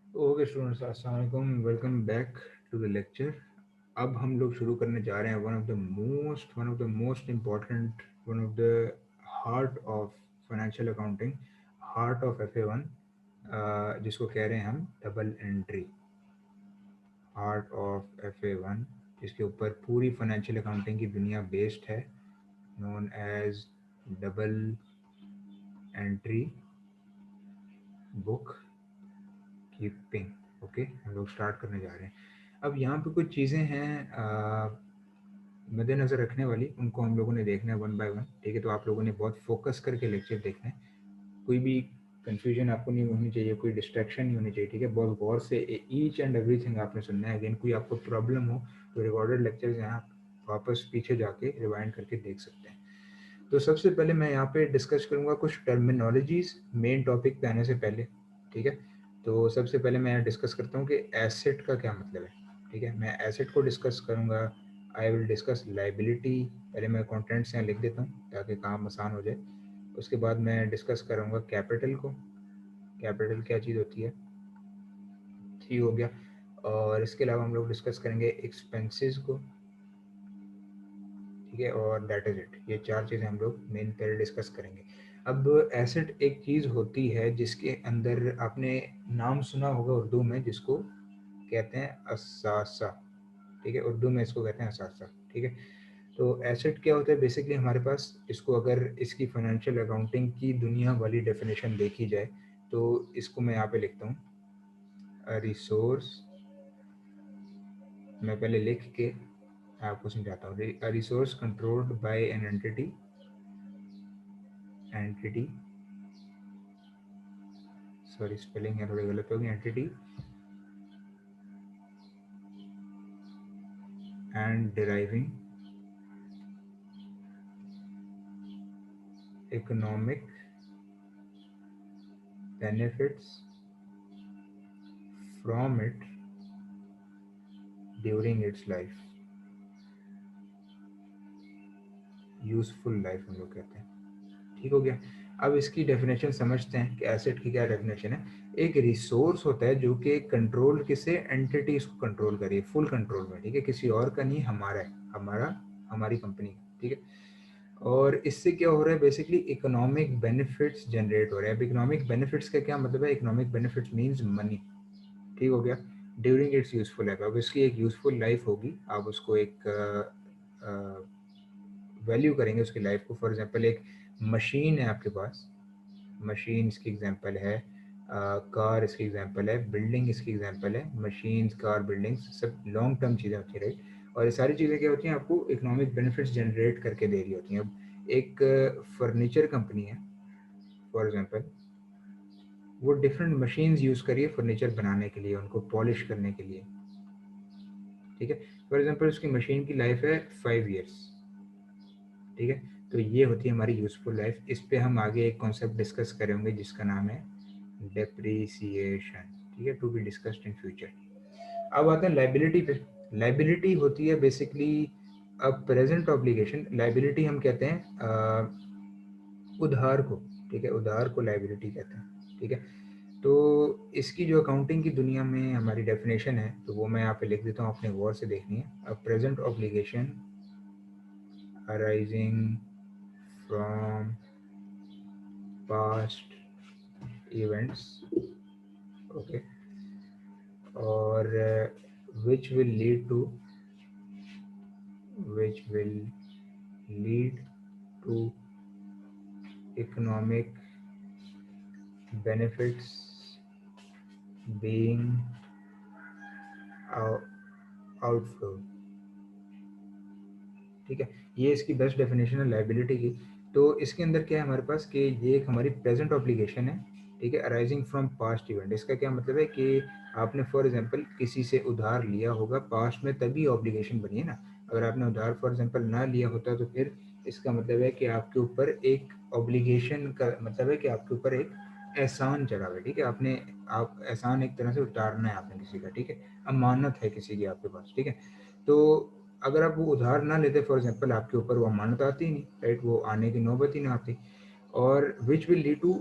Okay students, अस्सलाम वालेकुम, welcome back to the lecture. अब हम लोग शुरू करने जा रहे हैं one of the most important, one of the heart of financial accounting, heart of FA1, जिसको कह रहे हैं हम double entry. Heart of FA1, जिसके ऊपर पूरी फाइनेंशियल अकाउंटिंग की दुनिया बेस्ड है, known as double entry book keeping. Okay, हम लोग स्टार्ट करने जा रहे हैं। अब यहाँ पे कुछ चीज़ें हैं मद्देनज़र रखने वाली, उनको हम लोगों ने देखना है वन बाय वन। ठीक है, तो आप लोगों ने बहुत फोकस करके लेक्चर देखना है। कोई भी कंफ्यूजन आपको नहीं होनी चाहिए, कोई डिस्ट्रैक्शन नहीं होनी चाहिए। ठीक है, बहुत गौर से ईच एंड एवरीथिंग आपने सुनना है। अगेन कोई आपको प्रॉब्लम हो तो रिकॉर्डेड लेक्चर्स यहाँ आप वापस पीछे जाके रिवाइंड करके देख सकते हैं। तो सबसे पहले मैं यहाँ पे डिस्कस करूँगा कुछ टर्मिनोलॉजीज मेन टॉपिक पे आने से पहले। ठीक है, तो सबसे पहले मैं डिस्कस करता हूँ कि एसेट का क्या मतलब है। ठीक है, मैं एसेट को डिस्कस करूँगा। I will discuss liability. पहले मैं कॉन्टेंट्स यहाँ लिख देता हूँ ताकि काम आसान हो जाए। उसके बाद मैं डिस्कस करूँगा कैपिटल को। कैपिटल क्या चीज़ होती है, ठीक हो गया। और इसके अलावा हम लोग डिस्कस करेंगे एक्सपेंसेस को। ठीक है, और दैट इज़ इट। ये चार चीज़ें हम लोग मेन पहले डिस्कस करेंगे। अब एसेट एक चीज़ होती है जिसके अंदर आपने नाम सुना होगा उर्दू में, जिसको कहते हैं असासा। ठीक है, उर्दू में इसको कहते हैं असासा। ठीक है, तो एसेट क्या होता है बेसिकली हमारे पास, इसको अगर इसकी फाइनेंशियल अकाउंटिंग की दुनिया वाली डेफिनेशन देखी जाए तो इसको मैं यहाँ पे लिखता हूँ रिसोर्स। मैं पहले लिख के आपको समझाता हूँ। Resource controlled by an entity, sorry spelling है थोड़ी गलत होगी, entity and deriving economic benefits from it during its life. Useful life हम लोग कहते हैं। ठीक हो गया। अब इसकी डेफिनेशन समझते हैं कि एसेट की क्या डेफिनेशन है। एक रिसोर्स होता है जो कि कंट्रोल किसे, एंटिटी इसको कंट्रोल करिए, फुल कंट्रोल में। ठीक है, किसी और का नहीं, हमारा है, हमारी कंपनी का। ठीक है, और इससे क्या हो रहा है बेसिकली, इकोनॉमिक बेनिफिट्स जनरेट हो रहे हैं। अब इकोनॉमिक बेनिफिट्स का क्या मतलब है, इकोनॉमिक बेनिफिट्स मीन्स मनी। ठीक हो गया, ड्यूरिंग इट्स यूजफुल लाइफ। अब इसकी एक यूजफुल लाइफ होगी, आप उसको एक वैल्यू करेंगे उसकी लाइफ को। फॉर एग्जांपल एक मशीन है आपके पास, मशीन इसकी एग्जांपल है, कार इसकी एग्जांपल है, बिल्डिंग इसकी एग्जांपल है। मशीन्स, कार, बिल्डिंग्स सब लॉन्ग टर्म चीज़ें होती है, राइट। और ये सारी चीज़ें क्या होती हैं, आपको इकोनॉमिक बेनिफिट्स जनरेट करके दे रही होती हैं। अब एक फर्नीचर कंपनी है फॉर एग्जांपल, वो डिफरेंट मशीन्स यूज़ करिए फर्नीचर बनाने के लिए, उनको पॉलिश करने के लिए। ठीक है, फॉर एग्जांपल उसकी मशीन की लाइफ है 5 years। ठीक है, तो ये होती है हमारी यूजफुल लाइफ। इस पे हम आगे एक कॉन्सेप्ट डिस्कस करेंगे जिसका नाम है डेप्रीसिएशन। ठीक है, to be discussed in future. अब आते हैं लाइबिलिटी पे। लाइबिलिटी होती है basically a present obligation. Liability हम कहते हैं उधार को। ठीक है, उधार को लाइबिलिटी कहते हैं। ठीक है, तो इसकी जो अकाउंटिंग की दुनिया में हमारी डेफिनेशन है तो वो मैं यहाँ पे लिख देता हूँ, अपने गौर से देखनी है। अ present obligation arising from past events, okay, और which will lead to which will lead to economic benefits being outflow। ठीक है, ये इसकी बेस्ट डेफिनेशन है लाइबिलिटी की। तो इसके अंदर क्या है हमारे पास कि ये एक हमारी प्रेजेंट ऑब्लिगेशन है। ठीक है, अराइजिंग फ्रॉम पास्ट इवेंट। इसका क्या मतलब है कि आपने फॉर एग्जांपल किसी से उधार लिया होगा पास्ट में, तभी ऑब्लिगेशन बनी है ना। अगर आपने उधार फॉर एग्जांपल ना लिया होता तो फिर इसका मतलब है कि आपके ऊपर एक ऑब्लिगेशन का मतलब है कि आपके ऊपर एक एहसान चढ़ा हुआ है। ठीक है, आपने आप एहसान एक तरह से उतारना है आपने किसी का। ठीक है, अमानत है किसी की आपके पास। ठीक है, तो अगर आप वो उधार ना लेते फॉर एग्जांपल, आपके ऊपर वो अमानत आती ही नहीं, राइट, वो आने की नौबत ही ना आती। और which will lead to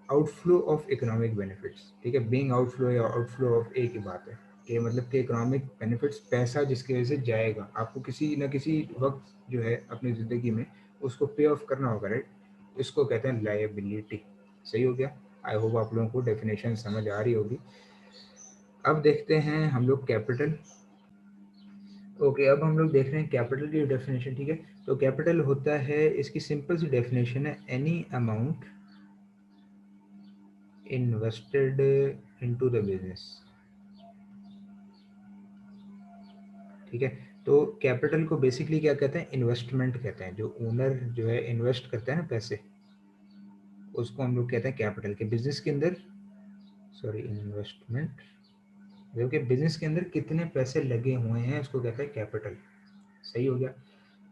outflow of economic benefits, ठीक है, बीइंग आउटफ्लो या आउटफ्लो ऑफ एक ही बात है कि मतलब कि इकोनॉमिक बेनिफिट्स पैसा जिसकी वजह से जाएगा, आपको किसी न किसी वक्त जो है अपनी ज़िंदगी में उसको पे ऑफ करना होगा, राइट, इसको कहते हैं लायबिलिटी। सही हो गया। आई होप आप लोगों को डेफिनेशन समझ आ रही होगी। अब देखते हैं हम लोग कैपिटल। ओके, अब हम लोग देख रहे हैं कैपिटल की डेफिनेशन, ठीक है। तो कैपिटल होता है, इसकी सिंपल सी डेफिनेशन है, any amount invested into the business, ठीक है। तो कैपिटल को बेसिकली क्या कहते हैं, इन्वेस्टमेंट कहते हैं। जो ओनर जो है इन्वेस्ट करता है ना पैसे, उसको हम लोग कहते हैं कैपिटल। के बिजनेस के अंदर, सॉरी, इन्वेस्टमेंट, जो कि बिजनेस के अंदर कितने पैसे लगे हुए हैं उसको कहते हैं कैपिटल। सही हो गया।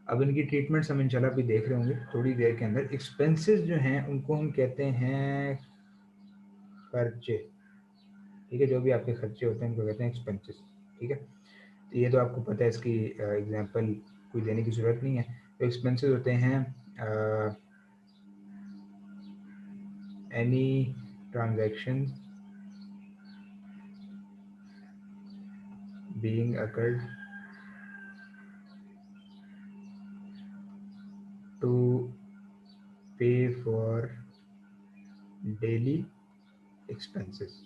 अब इनकी ट्रीटमेंट हम इंशाल्लाह भी देख रहे होंगे थोड़ी देर के अंदर। एक्सपेंसेस जो हैं उनको हम कहते हैं खर्चे, ठीक है। जो भी आपके खर्चे होते हैं उनको कहते हैं एक्सपेंसेस, ठीक है। तो ये तो आपको पता है, इसकी एग्जांपल कोई देने की ज़रूरत नहीं है। तो एक्सपेंसेस होते हैं any transaction being occurred to pay for daily expenses,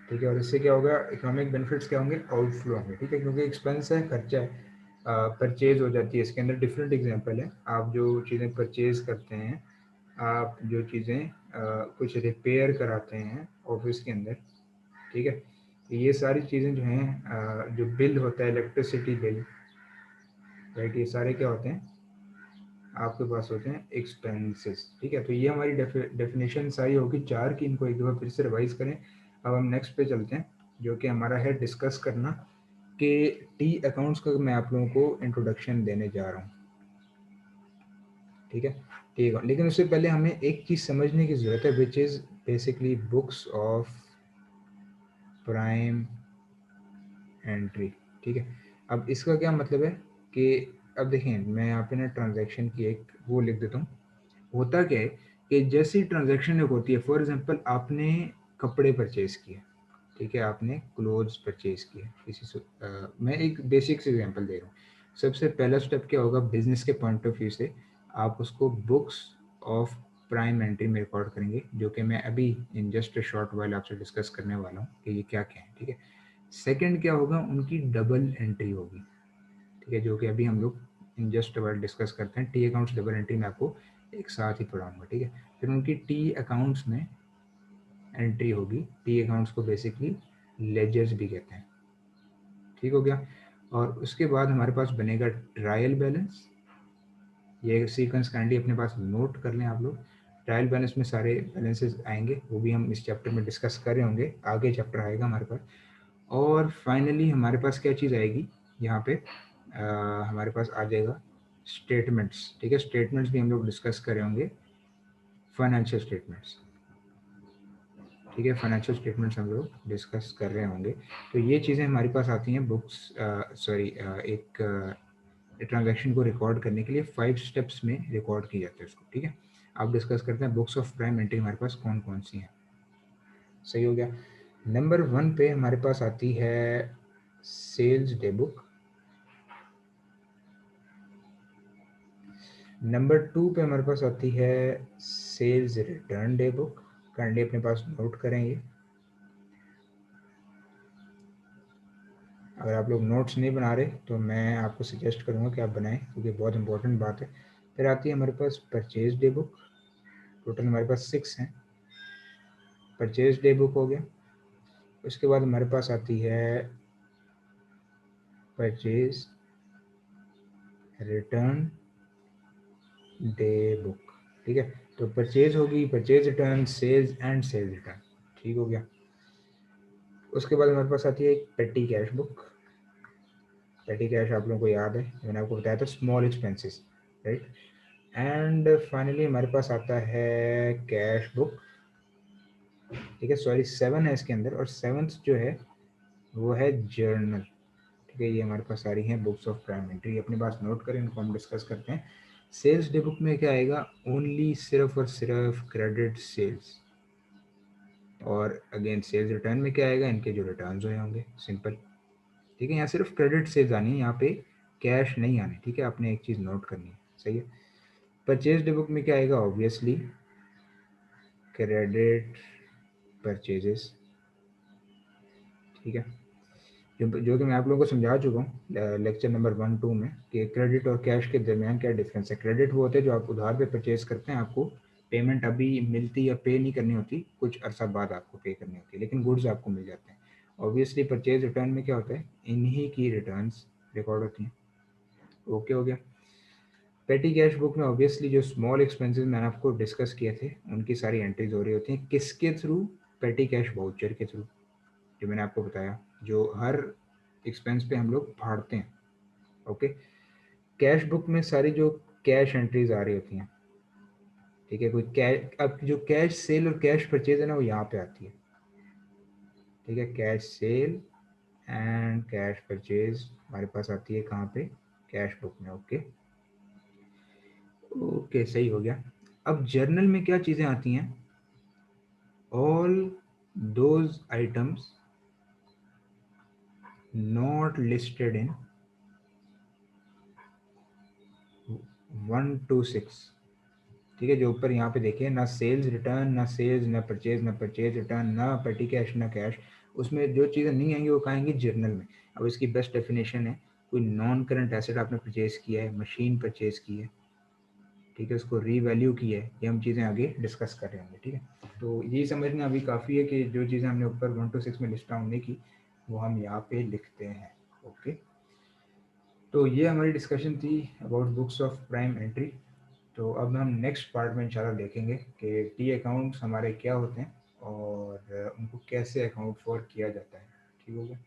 ठीक है। और इससे क्या होगा, इकोनॉमिक बेनिफिट्स क्या होंगे, आउटफ्लो होंगे, ठीक है, क्योंकि एक्सपेंस है, खर्चा है, परचेज हो जाती है। इसके अंदर डिफरेंट एग्जांपल है। आप जो चीज़ें परचेज करते हैं, आप जो चीज़ें कुछ रिपेयर कराते हैं ऑफिस के अंदर, ठीक है, तो ये सारी चीज़ें जो हैं, जो बिल होता है इलेक्ट्रिसिटी बिल, राइट, ये सारे क्या होते हैं आपके पास होते हैं एक्सपेंसेस, ठीक है। तो ये हमारी डेफिनेशन सारी होगी चार की। इनको एक दो बार फिर से रिवाइज करें। अब हम नेक्स्ट पे चलते हैं, जो कि हमारा है डिस्कस करना कि टी अकाउंट्स का मैं आप लोगों को इंट्रोडक्शन देने जा रहा हूँ, ठीक है। टी अकाउंट, लेकिन उससे पहले हमें एक चीज़ समझने की ज़रूरत है, which is basically books of prime entry, ठीक है। अब इसका क्या मतलब है कि अब देखें, मैं यहाँ पे ना ट्रांजैक्शन की एक वो लिख देता हूँ। होता क्या है कि जैसी ट्रांजैक्शन एक होती है, फॉर एग्जांपल आपने कपड़े परचेज किए, ठीक है, आपने क्लोथ्स परचेज किए किसी से, मैं एक बेसिक से एग्जांपल दे रहा हूँ। सबसे पहला स्टेप क्या होगा, बिजनेस के पॉइंट ऑफ व्यू से आप उसको बुक्स ऑफ प्राइम एंट्री में रिकॉर्ड करेंगे, जो कि मैं अभी in just a short while आपसे डिस्कस करने वाला हूँ कि ये क्या क्या है, ठीक है। सेकंड क्या होगा, उनकी डबल एंट्री होगी, ठीक है, जो कि अभी हम लोग इन जस्ट वर्ड डिस्कस करते हैं। टी अकाउंट्स डबल एंट्री में आपको एक साथ ही पढ़ाऊंगा, ठीक है। फिर उनकी टी अकाउंट्स में एंट्री होगी। टी अकाउंट्स को बेसिकली लेजर्स भी कहते हैं, ठीक हो गया। और उसके बाद हमारे पास बनेगा ट्रायल बैलेंस। ये सीक्वेंस काइंडली अपने पास नोट कर लें आप लोग। ट्रायल बैलेंस में सारे बैलेंसेस आएंगे, वो भी हम इस चैप्टर में डिस्कस कर रहे होंगे, आगे चैप्टर आएगा हमारे पास। और फाइनली हमारे पास क्या चीज़ आएगी यहाँ पे, हमारे पास आ जाएगा स्टेटमेंट्स, ठीक है। स्टेटमेंट्स भी हम लोग डिस्कस कर रहे होंगे, फाइनेंशियल स्टेटमेंट्स, ठीक है। फाइनेंशियल स्टेटमेंट्स हम लोग डिस्कस कर रहे होंगे। तो ये चीज़ें हमारे पास आती हैं बुक्स, सॉरी, एक ट्रांजैक्शन को रिकॉर्ड करने के लिए 5 स्टेप्स में रिकॉर्ड की जाती है उसको, ठीक है। आप डिस्कस करते हैं बुक्स ऑफ प्राइम एंट्री हमारे पास कौन कौन सी हैं। सही हो गया। नंबर 1 पे हमारे पास आती है सेल्स डे बुक। नंबर 2 पे हमारे पास आती है sales return day book. Kindly अपने पास नोट करें ये। अगर आप लोग नोट्स नहीं बना रहे तो मैं आपको सजेस्ट करूँगा कि आप बनाएं, क्योंकि बहुत इंपॉर्टेंट बात है। फिर आती है हमारे पास परचेज डे बुक। टोटल हमारे पास 6 हैं। परचेज डे बुक हो गया। उसके बाद हमारे पास आती है परचेज रिटर्न डे बुक, ठीक है। तो परचेज होगी, purchase return, sales and sales return, ठीक हो गया। उसके बाद हमारे पास आती है एक पेटी कैश बुक। पेटी कैश आप लोगों को याद है, मैंने आपको बताया था, small expenses, right. And finally हमारे पास आता है कैश बुक, ठीक है। सॉरी, 7 है इसके अंदर, और 7th जो है वो है जर्नल, ठीक है। ये हमारे पास सारी हैं बुक्स ऑफ प्राइम एंट्री, अपने पास नोट करें, इनको हम डिस्कस करते हैं। सेल्स डे बुक में क्या आएगा, ओनली सिर्फ और सिर्फ क्रेडिट सेल्स, और अगेन सेल्स रिटर्न में क्या आएगा, इनके जो रिटर्न्स हुए होंगे, सिंपल। ठीक है, यहाँ सिर्फ क्रेडिट सेल्स आनी है, यहाँ पे कैश नहीं आनी। ठीक है, आपने एक चीज़ नोट करनी है, सही है। परचेज डे बुक में क्या आएगा, ऑब्वियसली क्रेडिट परचेजेस। ठीक है, जो कि मैं आप लोगों को समझा चुका हूँ लेक्चर नंबर 1-2 में, कि क्रेडिट और कैश के दरमियान क्या डिफरेंस है। क्रेडिट वो होते हैं जो आप उधार पे परचेज करते हैं, आपको पेमेंट अभी मिलती या पे नहीं करनी होती, कुछ अरसा बाद आपको पे करनी होती है, लेकिन गुड्स आपको मिल जाते हैं। ऑब्वियसली परचेज रिटर्न में क्या होता है, इन्हीं की रिटर्न्स रिकॉर्ड होती हैं। ओके हो गया। पेटी कैश बुक में ऑब्वियसली जो स्मॉल एक्सपेंसेस मैंने आपको डिस्कस किए थे, उनकी सारी एंट्रीज हो रही होती हैं, किसके थ्रू, पेटी कैश वाउचर के थ्रू, जो मैंने आपको बताया, जो हर एक्सपेंस पे हम लोग फाड़ते हैं। ओके, कैश बुक में सारी जो कैश एंट्रीज आ रही होती हैं। ठीक है, कोई कैश, अब जो कैश सेल और कैश परचेज है ना, वो यहाँ पे आती है। ठीक है, cash cell and cash purchase हमारे पास आती है कहाँ पे, कैश बुक में। ओके ओके, सही हो गया। अब जर्नल में क्या चीज़ें आती हैं, all those items not listed in 1 to 6। ठीक है, जो ऊपर यहाँ पे देखिए, ना सेल्स रिटर्न, ना सेल्स, ना परचेज, ना परचेज रिटर्न, ना पेटी कैश, ना कैश, उसमें जो चीज़ें नहीं आएंगी वो कहेंगी जर्नल में। अब इसकी बेस्ट डेफिनेशन है, कोई नॉन करंट एसेट आपने परचेज किया है, मशीन परचेज की है, ठीक है, उसको रीवैल्यू की है, ये हम चीज़ें आगे डिस्कस कर रहे होंगे। ठीक है, तो यही समझना अभी काफ़ी है कि जो चीज़ें हमने ऊपर 1 to 6 में लिस्ट डाउन नहीं की, वो हम यहाँ पे लिखते हैं। ओके, तो ये हमारी डिस्कशन थी about books of prime entry. तो अब हम नेक्स्ट पार्ट में इंशाल्लाह देखेंगे कि टी अकाउंट्स हमारे क्या होते हैं और उनको कैसे अकाउंट फॉर किया जाता है। ठीक हो गया।